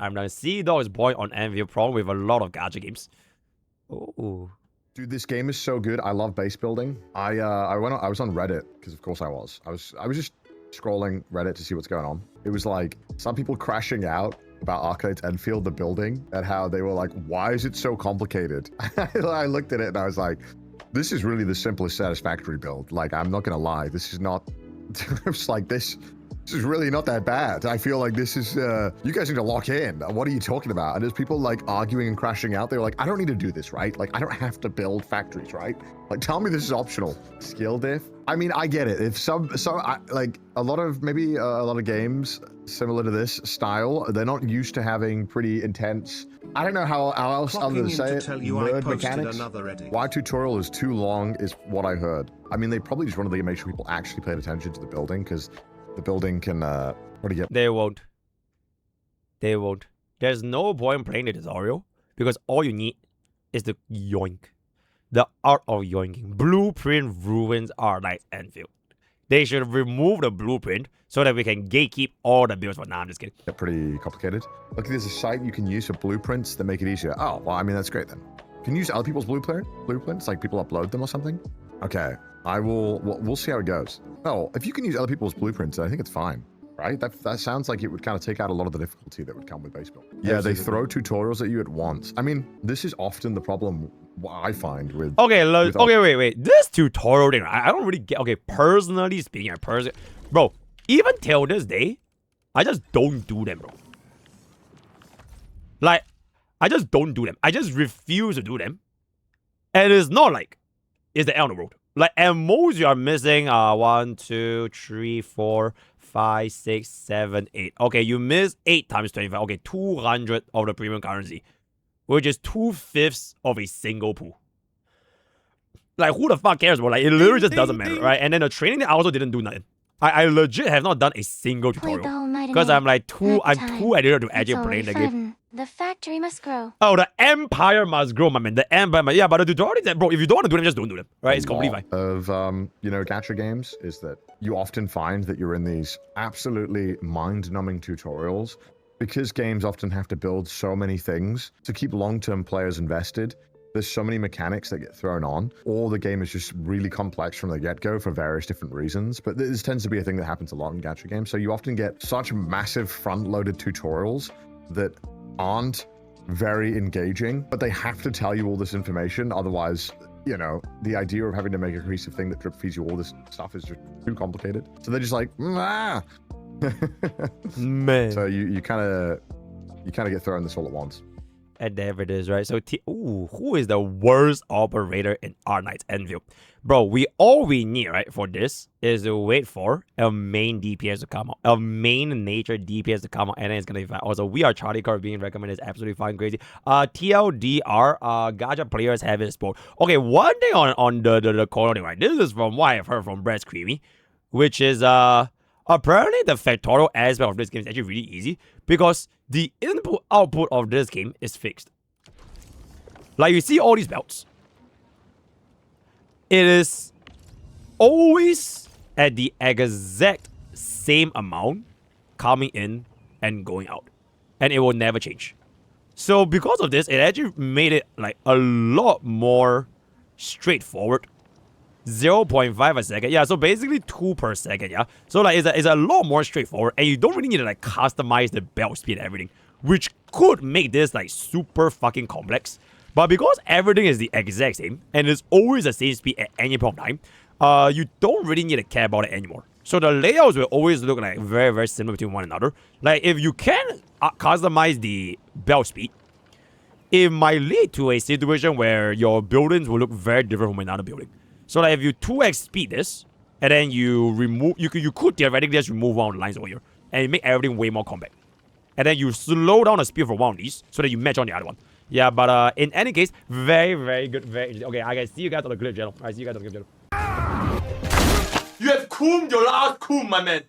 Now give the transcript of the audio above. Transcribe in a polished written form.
I'm done. CDAWG is boy on Endfield, problem with a lot of gacha games. Oh. Dude, this game is so good. I love base building. I was on Reddit because of course I was just scrolling Reddit to see what's going on. It was like some people crashing out about Arcade's Endfield, the building, and how they were like, why is it so complicated? I looked at it and I was like, this is really the simplest satisfactory build. Like, I'm not gonna lie, this is not it's like this is really not that bad. I feel like this is you guys need to lock in. What are you talking about? And there's people like arguing and crashing out. They were like, I don't need to do this, right? Like, I don't have to build factories, right? Like, tell me this is optional. Skill diff. I mean, I get it. If like a lot of games similar to this style, they're not used to having pretty intense. I don't know how else other to say it. Nerd mechanics. Why tutorial is too long is what I heard. I mean, they probably just wanted to make sure people actually paid attention to the building because the building can what do you get? They won't. They won't. There's no point playing the tutorial because all you need is the yoink. The art of yoinking. Blueprint ruins Arcade Endfield. They should remove the blueprint so that we can gatekeep all the builds for now. I'm just kidding. They're pretty complicated. Look, there's a site you can use for blueprints that make it easier. Oh, well, I mean, that's great then. Can you use other people's blueprints? Like people upload them or something? Okay, we'll see how it goes. Oh, if you can use other people's blueprints, I think it's fine, right? That sounds like it would kind of take out a lot of the difficulty that would come with base build. Yeah, they throw tutorials at you at once. I mean, this is often the problem I find with... Okay, wait. This tutorial thing, I don't really get... Okay, personally speaking, bro, even till this day, I just don't do them, bro. Like, I just don't do them. I just refuse to do them. And it's not like it's the end of the road. Like, at most, you are missing 1, 2, 3, 4, 5, 6, 7, 8. Okay, you miss 8 times 25. Okay, 200 of the premium currency, which is 2/5 of a single pool. Like, who the fuck cares, bro? Like, it literally just doesn't matter, right? And then the training, I also didn't do nothing. I legit have not done a single tutorial because I'm like too addicted to actually playing the game. The factory must grow. Oh, the empire must grow, my man. The empire, yeah, but the tutorial, that, bro. If you don't want to do them, just don't do them, right? It's completely fine. Of gacha games is that you often find that you're in these absolutely mind-numbing tutorials because games often have to build so many things to keep long-term players invested. There's so many mechanics that get thrown on, or the game is just really complex from the get-go for various different reasons. But this tends to be a thing that happens a lot in gacha games. So you often get such massive front-loaded tutorials that aren't very engaging, but they have to tell you all this information. Otherwise, you know, the idea of having to make a cohesive thing that drip feeds you all this stuff is just too complicated. So they're just like, ah. Man. So you kind of get thrown this all at once. And there it is, right? So, who is the worst operator in Arcade Endfield? Bro, all we need, right, for this is to wait for a main DPS to come out. A main nature DPS to come out, and then it's gonna be fine. Also, we are Charlie card being recommended is absolutely fine, crazy. TLDR, gacha players have it sport. Okay, one thing on the corner thing, right? This is from what I've heard from Brett's Creamy, which is, apparently the factorial aspect of this game is actually really easy because the input-output of this game is fixed. Like, you see all these belts. It is always at the exact same amount coming in and going out. And it will never change. So because of this, it actually made it like a lot more straightforward. 0.5 a second, yeah, so basically 2 per second, yeah. So like it's a lot more straightforward, and you don't really need to like customize the belt speed and everything, which could make this like super fucking complex. But because everything is the exact same and it's always the same speed at any point of time, you don't really need to care about it anymore. So the layouts will always look like very, very similar between one another. Like if you can customize the belt speed, it might lead to a situation where your buildings will look very different from another building. So like if you 2x speed this, and then you remove, you could theoretically just remove one of the lines over here, and make everything way more compact. And then you slow down the speed for one of these, so that you match on the other one. Yeah, but in any case, very, very good, very interesting. Okay, I can see you guys on the clip channel. I see you guys on the clip channel. You have cooled your last cool, my man.